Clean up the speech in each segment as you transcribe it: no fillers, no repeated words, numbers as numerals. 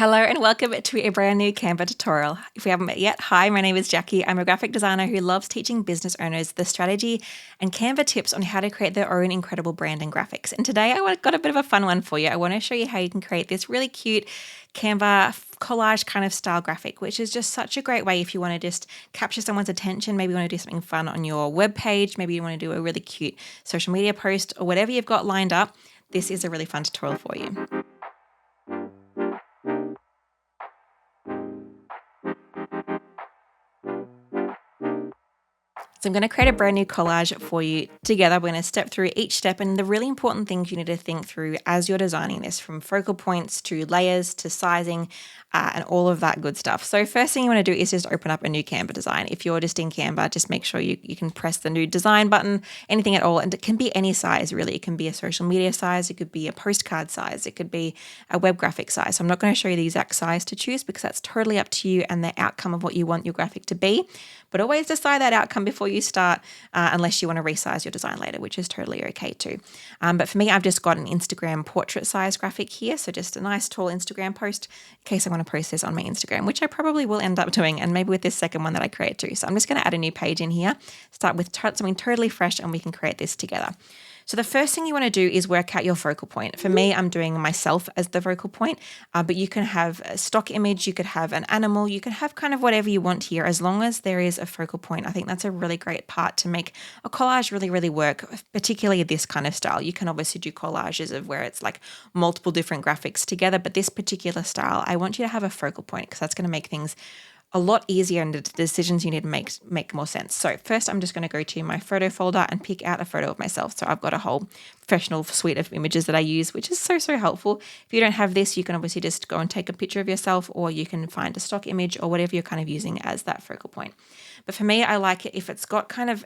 Hello and welcome to a brand new Canva tutorial. If we haven't met yet, hi, my name is Jacqui. I'm a graphic designer who loves teaching business owners the strategy and Canva tips on how to create their own incredible brand and graphics. And today I got a bit of a fun one for you. I want to show you how you can create this really cute Canva collage kind of style graphic, which is just such a great way if you want to just capture someone's attention. Maybe you want to do something fun on your web page. Maybe you want to do a really cute social media post or whatever you've got lined up. This is a really fun tutorial for you. So I'm going to create a brand new collage for you together. We're going to step through each step and the really important things you need to think through as you're designing this, from focal points to layers to sizing and all of that good stuff. So first thing you want to do is just open up a new Canva design. If you're just in Canva, just make sure you can press the new design button, anything at all. And it can be any size really. It can be a social media size. It could be a postcard size. It could be a web graphic size. So I'm not going to show you the exact size to choose because that's totally up to you and the outcome of what you want your graphic to be. But always decide that outcome before you start, unless you want to resize your design later, which is totally okay too. But for me, I've just got an Instagram portrait size graphic here. So just a nice tall Instagram post in case I want to post this on my Instagram, which I probably will end up doing. And maybe with this second one that I create too. So I'm just going to add a new page in here, start with something totally fresh, and we can create this together. So the first thing you want to do is work out your focal point. For me, I'm doing myself as the focal point, but you can have a stock image, you could have an animal, you can have kind of whatever you want here, as long as there is a focal point. I think that's a really great part to make a collage really, really work, particularly this kind of style. You can obviously do collages of where it's like multiple different graphics together, but this particular style, I want you to have a focal point because that's going to make things a lot easier and the decisions you need to make more sense. So first I'm just going to go to my photo folder and pick out a photo of myself. So I've got a whole professional suite of images that I use, which is so helpful. If you don't have this, you can obviously just go and take a picture of yourself, or you can find a stock image or whatever you're kind of using as that focal point. But for me, I like it if it's got kind of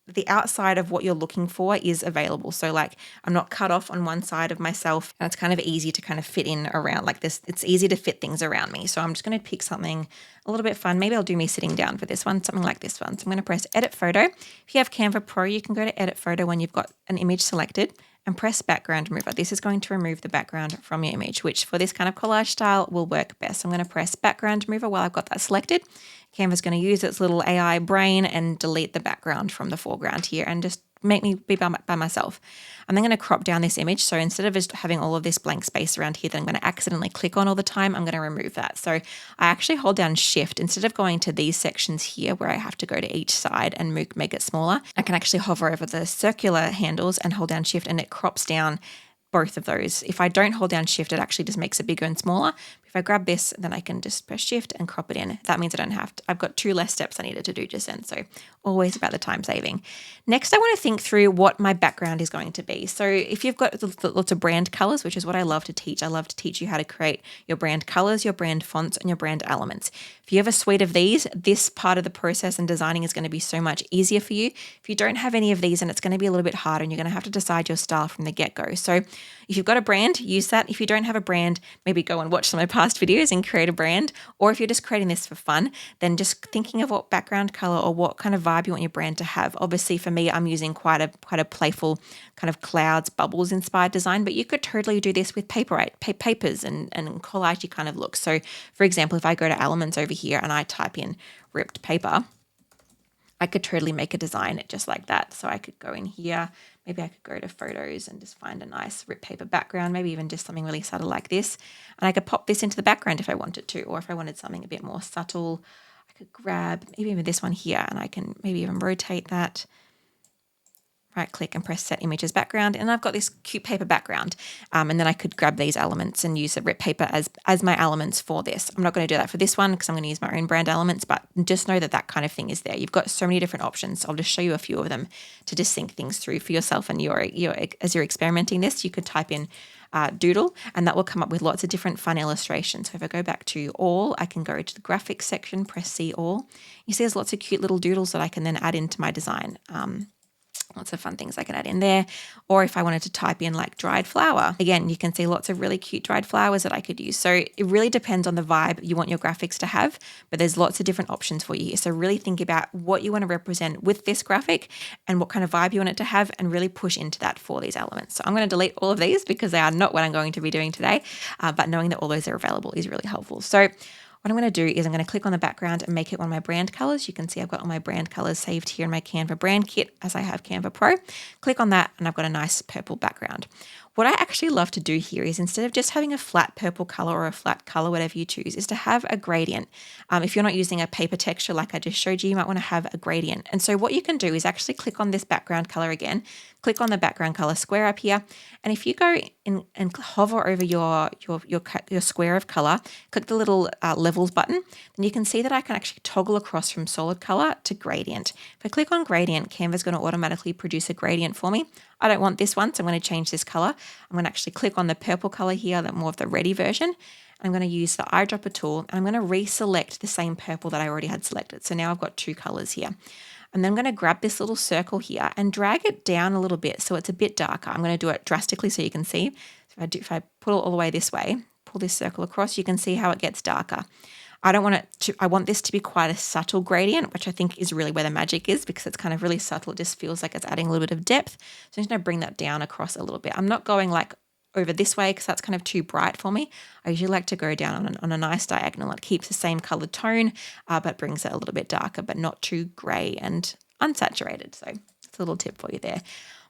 the outside of what you're looking for is available. So like I'm not cut off on one side of myself, and it's kind of easy to kind of fit in around like this. It's easy to fit things around me. So I'm just going to pick something a little bit fun. Maybe I'll do me sitting down for this one, something like this one. So I'm going to press Edit Photo. If you have Canva Pro, you can go to Edit Photo when you've got an image selected and press Background Remover. This is going to remove the background from your image, which for this kind of collage style will work best. So I'm going to press Background Remover while I've got that selected. Canva's going to use its little AI brain and delete the background from the foreground here and just make me be by myself. I'm then going to crop down this image. So instead of just having all of this blank space around here that I'm going to accidentally click on all the time, I'm going to remove that. So I actually hold down Shift. Instead of going to these sections here where I have to go to each side and make it smaller, I can actually hover over the circular handles and hold down Shift, and it crops down both of those. If I don't hold down Shift, it actually just makes it bigger and smaller. If I grab this, then I can just press Shift and crop it in. That means I don't have to, I've got 2 less steps I needed to do just then. So always about the time saving. Next, I want to think through what my background is going to be. So if you've got lots of brand colors, which is what I love to teach, I love to teach you how to create your brand colors, your brand fonts, and your brand elements. If you have a suite of these, this part of the process and designing is going to be so much easier for you. If you don't have any of these, and it's going to be a little bit harder, and you're going to have to decide your style from the get-go. So if you've got a brand, use that. If you don't have a brand, maybe go and watch some of my past videos and create a brand. Or if you're just creating this for fun, then just thinking of what background color or what kind of vibe you want your brand to have. Obviously for me, I'm using quite a playful kind of clouds, bubbles inspired design, but you could totally do this with papers and collagey kind of looks. So for example, if I go to elements over here and I type in ripped paper, I could totally make a design just like that. So I could go in here, maybe I could go to photos and just find a nice ripped paper background, maybe even just something really subtle like this. And I could pop this into the background if I wanted to, or if I wanted something a bit more subtle, I could grab maybe even this one here and I can maybe even rotate that. Right click and press Set Image as Background, and I've got this cute paper background. And then I could grab these elements and use the ripped paper as my elements for this. I'm not going to do that for this one because I'm going to use my own brand elements, but just know that that kind of thing is there. You've got so many different options. I'll just show you a few of them to just think things through for yourself. And as you're experimenting this, you could type in doodle, and that will come up with lots of different fun illustrations. So if I go back to all, I can go to the graphics section, press See All. You see there's lots of cute little doodles that I can then add into my design. Lots of fun things I can add in there. Or if I wanted to type in like dried flower, again, you can see lots of really cute dried flowers that I could use. So it really depends on the vibe you want your graphics to have, but there's lots of different options for you here. So really think about what you want to represent with this graphic and what kind of vibe you want it to have, and really push into that for these elements. So I'm going to delete all of these because they are not what I'm going to be doing today, but knowing that all those are available is really helpful. So what I'm going to do is I'm going to click on the background and make it one of my brand colors. You can see I've got all my brand colors saved here in my Canva brand kit as I have Canva Pro. Click on that and I've got a nice purple background. What I actually love to do here is, instead of just having a flat purple color or a flat color, whatever you choose, is to have a gradient. If you're not using a paper texture like I just showed you, you might want to have a gradient. And so what you can do is actually click on this background color again, click on the background color square up here. And if you go in and hover over your square of color, click the little levels button, then you can see that I can actually toggle across from solid color to gradient. If I click on gradient, Canva's going to automatically produce a gradient for me. I don't want this one, so I'm going to change this color. I'm going to actually click on the purple color here, that more of the ready version. I'm going to use the eyedropper tool and I'm going to reselect the same purple that I already had selected. So now I've got two colors here. And then I'm going to grab this little circle here and drag it down a little bit so it's a bit darker. I'm going to do it drastically so you can see. So if I pull it all the way this way, pull this circle across, you can see how it gets darker. I want this to be quite a subtle gradient, which I think is really where the magic is, because it's kind of really subtle. It just feels like it's adding a little bit of depth. So I'm just going to bring that down across a little bit. I'm not going like over this way because that's kind of too bright for me. I usually like to go down on a nice diagonal. It keeps the same colored tone, but brings it a little bit darker, but not too gray and unsaturated. So it's a little tip for you there.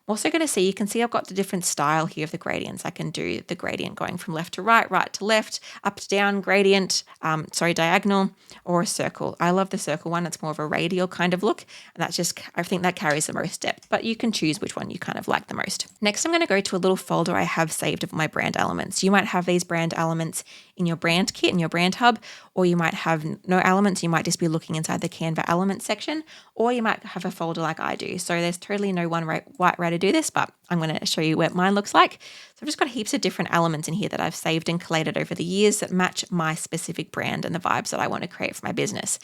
I'm also going to see, you can see I've got the different style here of the gradients. I can do the gradient going from left to right, right to left, up to down gradient, diagonal, or a circle. I love the circle one. It's more of a radial kind of look. And that's just, I think that carries the most depth, but you can choose which one you kind of like the most. Next, I'm going to go to a little folder I have saved of my brand elements. You might have these brand elements in your brand kit, in your brand hub, or you might have no elements. You might just be looking inside the Canva elements section, or you might have a folder like I do. So there's totally no one right way to do this, but I'm going to show you what mine looks like. So I've just got heaps of different elements in here that I've saved and collated over the years that match my specific brand and the vibes that I want to create for my business.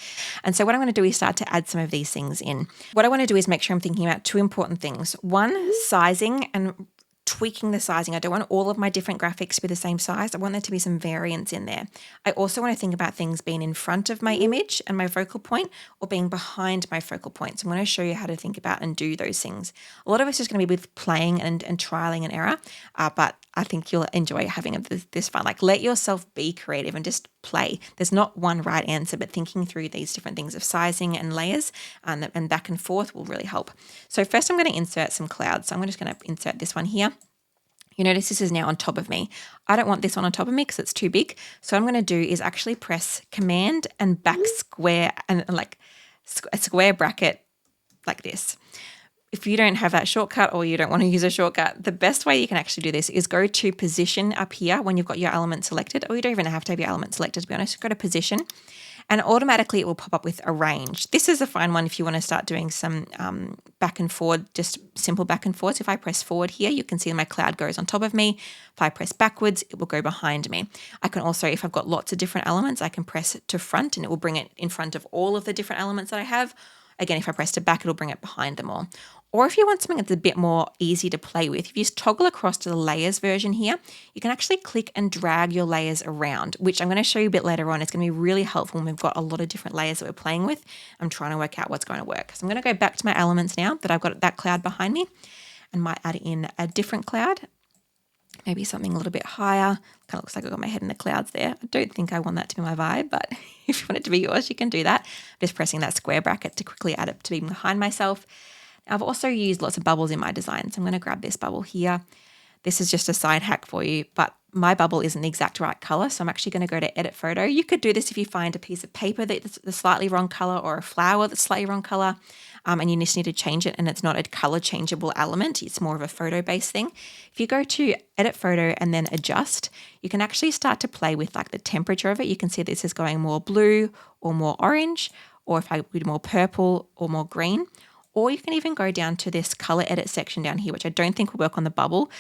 And so what I'm going to do is start to add some of these things in. What I want to do is make sure I'm thinking about two important things. One, sizing and tweaking the sizing. I don't want all of my different graphics to be the same size. I want there to be some variance in there. I also want to think about things being in front of my image and my focal point, or being behind my focal point. So I'm going to show you how to think about and do those things. A lot of it's just going to be with playing and trialing and error, but I think you'll enjoy having this fun. Like, let yourself be creative and just play. There's not one right answer, but thinking through these different things of sizing and layers and back and forth will really help. So first I'm going to insert some clouds. So I'm just going to insert this one here. You notice this is now on top of me. I don't want this one on top of me because it's too big. So what I'm going to do is actually press Command and back square and like a square bracket like this. If you don't have that shortcut or you don't want to use a shortcut, the best way you can actually do this is go to position up here when you've got your element selected, or you don't even have to have your element selected, to be honest. Go to position and automatically it will pop up with arrange. This is a fine one if you want to start doing some back and forward, just simple back and forth. So if I press forward here, you can see my cloud goes on top of me. If I press backwards, it will go behind me. I can also, if I've got lots of different elements, I can press it to front and it will bring it in front of all of the different elements that I have. Again, if I press to back, it'll bring it behind them all. Or if you want something that's a bit more easy to play with, if you just toggle across to the layers version here, you can actually click and drag your layers around, which I'm going to show you a bit later on. It's going to be really helpful when we've got a lot of different layers that we're playing with. I'm trying to work out what's going to work. So I'm going to go back to my elements now that I've got that cloud behind me, and might add in a different cloud, maybe something a little bit higher. Kind of looks like I've got my head in the clouds there. I don't think I want that to be my vibe, but if you want it to be yours, you can do that. I'm just pressing that square bracket to quickly add it to be behind myself. I've also used lots of bubbles in my design. So I'm going to grab this bubble here. This is just a side hack for you, but my bubble isn't the exact right color. So I'm actually going to go to edit photo. You could do this if you find a piece of paper that's the slightly wrong color, or a flower that's slightly wrong color, and you just need to change it and it's not a color changeable element. It's more of a photo based thing. If you go to edit photo and then adjust, you can actually start to play with like the temperature of it. You can see this is going more blue or more orange, or if I do more purple or more green. Or you can even go down to this color edit section down here, which I don't think will work on the bubble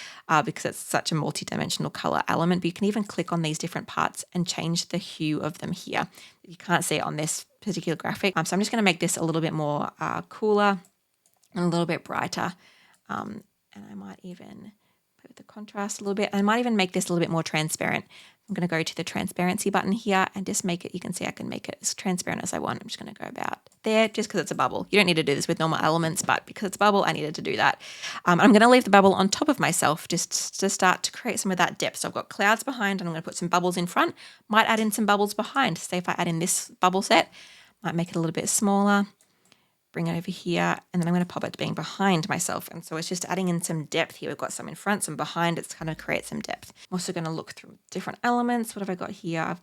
because it's such a multi-dimensional color element, but you can even click on these different parts and change the hue of them here. You can't see it on this particular graphic. So I'm just going to make this a little bit more cooler and a little bit brighter. And I might even play with the contrast a little bit. I might even make this a little bit more transparent. I'm going to go to the transparency button here and just make it, you can see I can make it as transparent as I want. I'm just going to go about there just because it's a bubble. You don't need to do this with normal elements, but because it's a bubble, I needed to do that. I'm going to leave the bubble on top of myself just to start to create some of that depth. So I've got clouds behind and I'm going to put some bubbles in front. Might add in some bubbles behind. Say if I add in this bubble set, might make it a little bit smaller. Bring it over here, and then I'm going to pop it to being behind myself. And so it's just adding in some depth here. We've got some in front, some behind. It's kind of create some depth. I'm also going to look through different elements. What have I got here?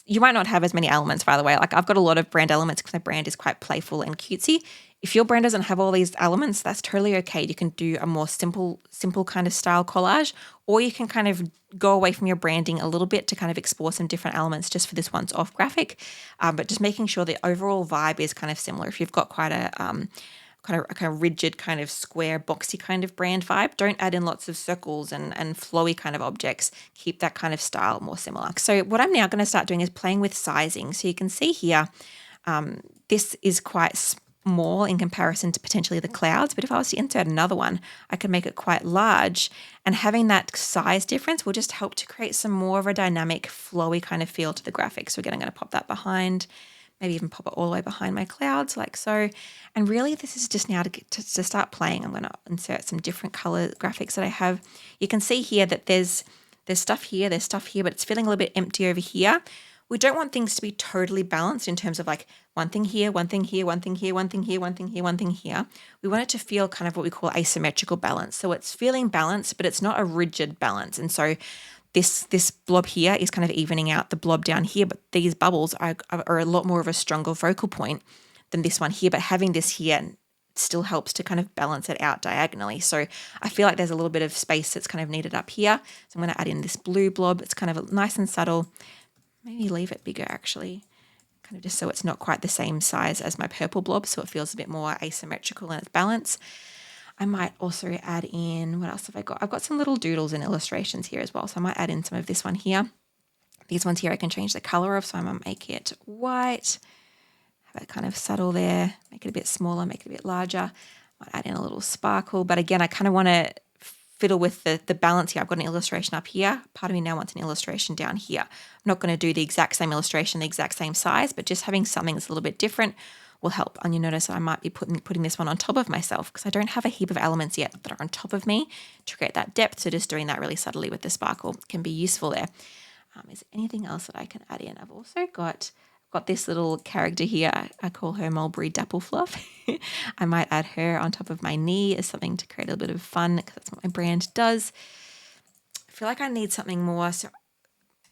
You might not have as many elements, by the way. Like I've got a lot of brand elements because my brand is quite playful and cutesy. If your brand doesn't have all these elements, that's totally okay. You can do a more simple kind of style collage, or you can kind of go away from your branding a little bit to kind of explore some different elements just for this once off graphic. But just making sure the overall vibe is kind of similar. If you've got quite a kind of rigid, kind of square, boxy kind of brand vibe, don't add in lots of circles and flowy kind of objects. Keep that kind of style more similar. So what I'm now going to start doing is playing with sizing. So you can see here, this is quite small in comparison to potentially the clouds, but if I was to insert another one, I could make it quite large, and having that size difference will just help to create some more of a dynamic, flowy kind of feel to the graphic. So again, I'm going to pop that behind, maybe even pop it all the way behind my clouds like so. And really this is just now to start playing. I'm going to insert some different color graphics that I have. You can see here that there's stuff here, but it's feeling a little bit empty over here. We don't want things to be totally balanced in terms of like one thing here, one thing here, one thing here, one thing here, one thing here, one thing here. We want it to feel kind of what we call asymmetrical balance. So it's feeling balanced, but it's not a rigid balance. And so this blob here is kind of evening out the blob down here, but these bubbles are a lot more of a stronger focal point than this one here. But having this here still helps to kind of balance it out diagonally. So I feel like there's a little bit of space that's kind of needed up here. So I'm going to add in this blue blob. It's kind of nice and subtle. Maybe leave it bigger actually, kind of just so it's not quite the same size as my purple blob, so it feels a bit more asymmetrical in its balance. I might also add in, what else have I got? I've got some little doodles and illustrations here as well, so I might add in some of this one here. These ones here I can change the color of, so I'm going to make it white, have it kind of subtle there, make it a bit smaller, make it a bit larger. Might add in a little sparkle, but again, I kind of want to fiddle with the balance here. I've got an illustration up here. Part of me now wants an illustration down here. I'm not going to do the exact same illustration, the exact same size, but just having something that's a little bit different will help. And you notice I might be putting this one on top of myself because I don't have a heap of elements yet that are on top of me to create that depth. So just doing that really subtly with the sparkle can be useful there. Is there anything else that I can add in? I've also got this little character here. I call her Mulberry Dapplefluff. I might add her on top of my knee as something to create a little bit of fun because that's what my brand does. I feel like I need something more, so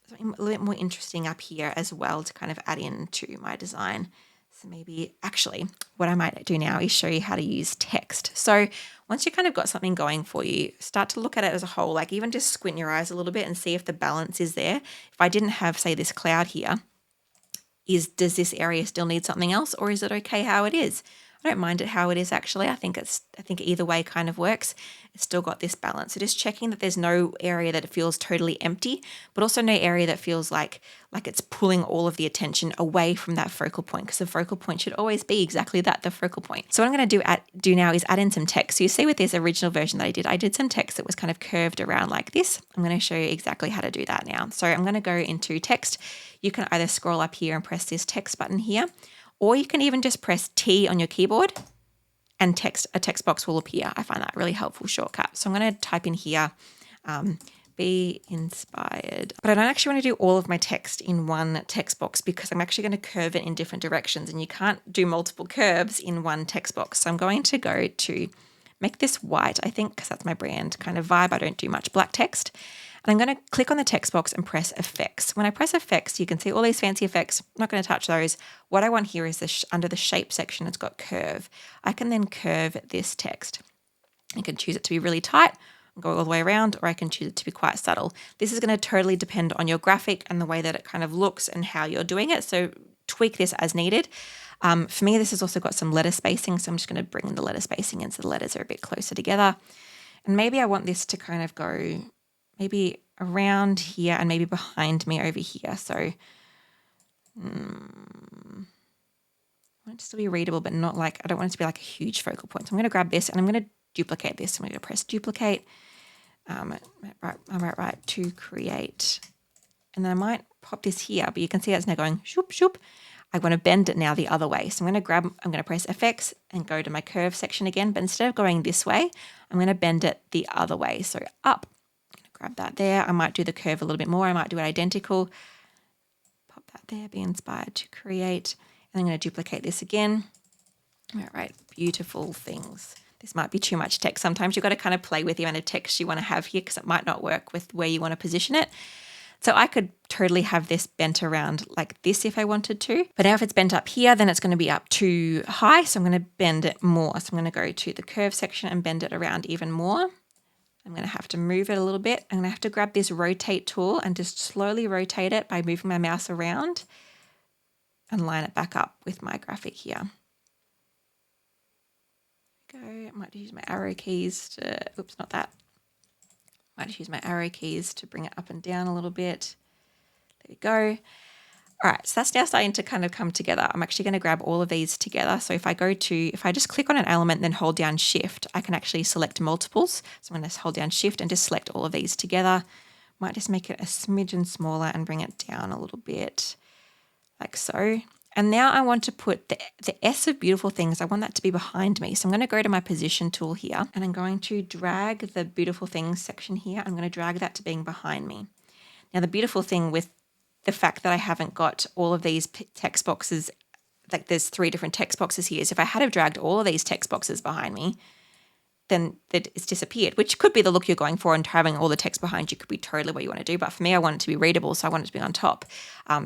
something a little bit more interesting up here as well to kind of add into my design. So maybe actually what I might do now is show you how to use text. So once you kind of got something going for you, start to look at it as a whole, like even just squint your eyes a little bit and see if the balance is there. If I didn't have, say, this cloud here, does this area still need something else, or is it okay how it is? I don't mind it how it is actually. I think either way kind of works. It's still got this balance. So just checking that there's no area that it feels totally empty, but also no area that feels like it's pulling all of the attention away from that focal point, because the focal point should always be exactly that, the focal point. So what I'm going to do now is add in some text. So you see with this original version that I did some text that was kind of curved around like this. I'm going to show you exactly how to do that now. So I'm going to go into text. You can either scroll up here and press this text button here, or you can even just press T on your keyboard and a text box will appear. I find that a really helpful shortcut. So I'm going to type in here, be inspired. But I don't actually want to do all of my text in one text box because I'm actually going to curve it in different directions, and you can't do multiple curves in one text box. So I'm going to go to make this white, I think, because that's my brand kind of vibe. I don't do much black text. And I'm going to click on the text box and press effects. When I press effects, you can see all these fancy effects. I'm not going to touch those. What I want here is under the shape section, it's got curve. I can then curve this text. I can choose it to be really tight and go all the way around, or I can choose it to be quite subtle. This is going to totally depend on your graphic and the way that it kind of looks and how you're doing it. So tweak this as needed. For me, this has also got some letter spacing. So I'm just going to bring in the letter spacing in so the letters are a bit closer together. And maybe I want this to kind of go maybe around here and maybe behind me over here. So I want it to still be readable, but not like, I don't want it to be like a huge focal point. So I'm going to grab this and I'm going to duplicate this. I'm going to press duplicate. I might write to create. And then I might pop this here, but you can see it's now going shoop, shoop. I want to bend it now the other way. So I'm going to press FX and go to my curve section again. But instead of going this way, I'm going to bend it the other way. So up. I'm going to grab that there. I might do the curve a little bit more. I might do it identical. Pop that there, be inspired to create. And I'm going to duplicate this again. All right, beautiful things. This might be too much text. Sometimes you've got to kind of play with the amount of text you want to have here because it might not work with where you want to position it. So I could totally have this bent around like this if I wanted to. But now if it's bent up here, then it's going to be up too high. So I'm going to bend it more. So I'm going to go to the curve section and bend it around even more. I'm going to have to move it a little bit. I'm going to have to grab this rotate tool and just slowly rotate it by moving my mouse around and line it back up with my graphic here. I might use my arrow keys to, oops, not that. I might just use my arrow keys to bring it up and down a little bit. There we go. All right, so that's now starting to kind of come together. I'm actually going to grab all of these together. So if I just click on an element and then hold down Shift, I can actually select multiples. So I'm going to hold down Shift and just select all of these together. Might just make it a smidgen smaller and bring it down a little bit, like so. And now I want to put the S of beautiful things, I want that to be behind me. So I'm going to go to my position tool here and I'm going to drag the beautiful things section here. I'm going to drag that to being behind me. Now the beautiful thing with the fact that I haven't got all of these text boxes, like there's 3 different text boxes here, is if I had have dragged all of these text boxes behind me, then it's disappeared, which could be the look you're going for, and having all the text behind you could be totally what you want to do. But for me, I want it to be readable, so I want it to be on top.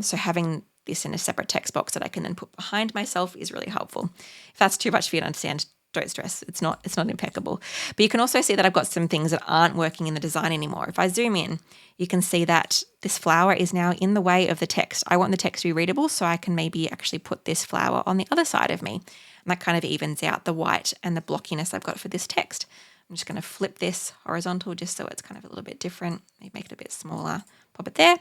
So having this in a separate text box that I can then put behind myself is really helpful. If that's too much for you to understand, don't stress. It's not impeccable. But you can also see that I've got some things that aren't working in the design anymore. If I zoom in, you can see that this flower is now in the way of the text. I want the text to be readable, so I can maybe actually put this flower on the other side of me. And that kind of evens out the white and the blockiness I've got for this text. I'm just going to flip this horizontal just so it's kind of a little bit different. Maybe make it a bit smaller. Pop it there.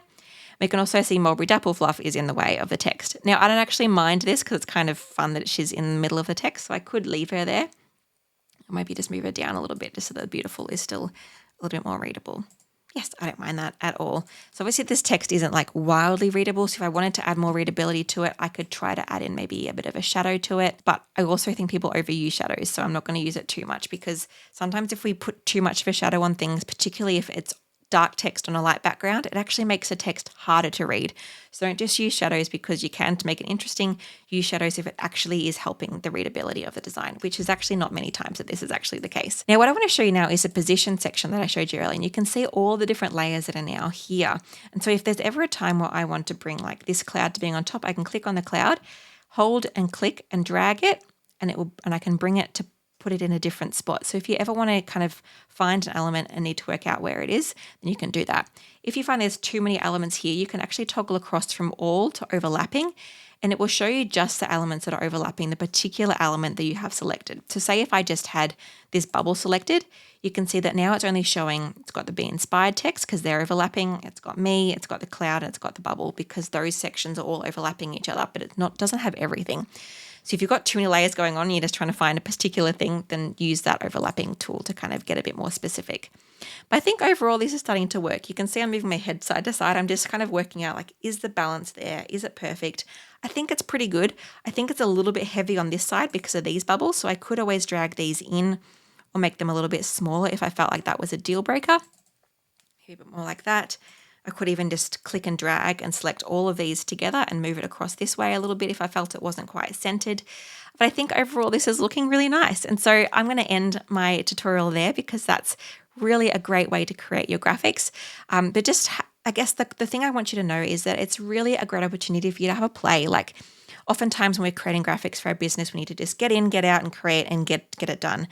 We can also see Mulberry Dapple Fluff is in the way of the text. Now, I don't actually mind this because it's kind of fun that she's in the middle of the text, so I could leave her there. Or maybe just move her down a little bit just so that beautiful is still a little bit more readable. Yes, I don't mind that at all. So obviously this text isn't like wildly readable, so if I wanted to add more readability to it, I could try to add in maybe a bit of a shadow to it. But I also think people overuse shadows, so I'm not going to use it too much because sometimes if we put too much of a shadow on things, particularly if it's dark text on a light background, it actually makes the text harder to read. So don't just use shadows because you can to make it interesting. Use shadows if it actually is helping the readability of the design, which is actually not many times that this is actually the case. Now, what I want to show you now is the position section that I showed you earlier, and you can see all the different layers that are now here. And so if there's ever a time where I want to bring like this cloud to being on top, I can click on the cloud, hold and click and drag it, and I can bring it to put it in a different spot. So if you ever want to kind of find an element and need to work out where it is, then you can do that. If you find there's too many elements here, you can actually toggle across from all to overlapping, and it will show you just the elements that are overlapping the particular element that you have selected. So say if I just had this bubble selected, you can see that now it's only showing, it's got the Be Inspired text because they're overlapping, it's got me, it's got the cloud, and it's got the bubble because those sections are all overlapping each other, but it doesn't have everything. So if you've got too many layers going on and you're just trying to find a particular thing, then use that overlapping tool to kind of get a bit more specific. But I think overall this is starting to work. You can see I'm moving my head side to side. I'm just kind of working out like, is the balance there? Is it perfect? I think it's pretty good. I think it's a little bit heavy on this side because of these bubbles. So I could always drag these in or make them a little bit smaller if I felt like that was a deal breaker. Maybe a bit more like that. I could even just click and drag and select all of these together and move it across this way a little bit if I felt it wasn't quite centered. But I think overall this is looking really nice. And so I'm going to end my tutorial there because that's really a great way to create your graphics. But just, I guess the thing I want you to know is that it's really a great opportunity for you to have a play. Like oftentimes when we're creating graphics for our business, we need to just get in, get out and create and get it done.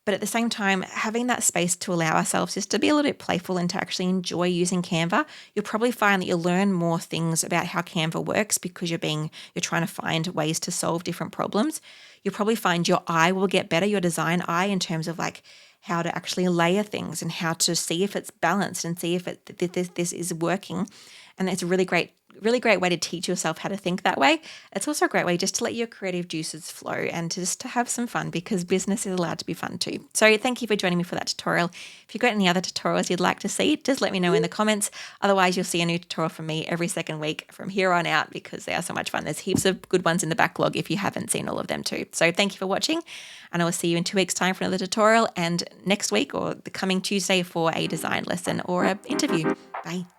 But at the same time, having that space to allow ourselves just to be a little bit playful and to actually enjoy using Canva, you'll probably find that you'll learn more things about how Canva works because you're trying to find ways to solve different problems. You'll probably find your eye will get better, your design eye, in terms of like how to actually layer things and how to see if it's balanced and see if this is working. And it's a really great really great way to teach yourself how to think that way. It's also a great way just to let your creative juices flow and just to have some fun, because business is allowed to be fun too. So thank you for joining me for that tutorial. If you've got any other tutorials you'd like to see, just let me know in the comments. Otherwise, you'll see a new tutorial from me every second week from here on out, because they are so much fun. There's heaps of good ones in the backlog if you haven't seen all of them too. So thank you for watching, and I will see you in 2 weeks' time for another tutorial, and next week or the coming Tuesday for a design lesson or an interview. Bye.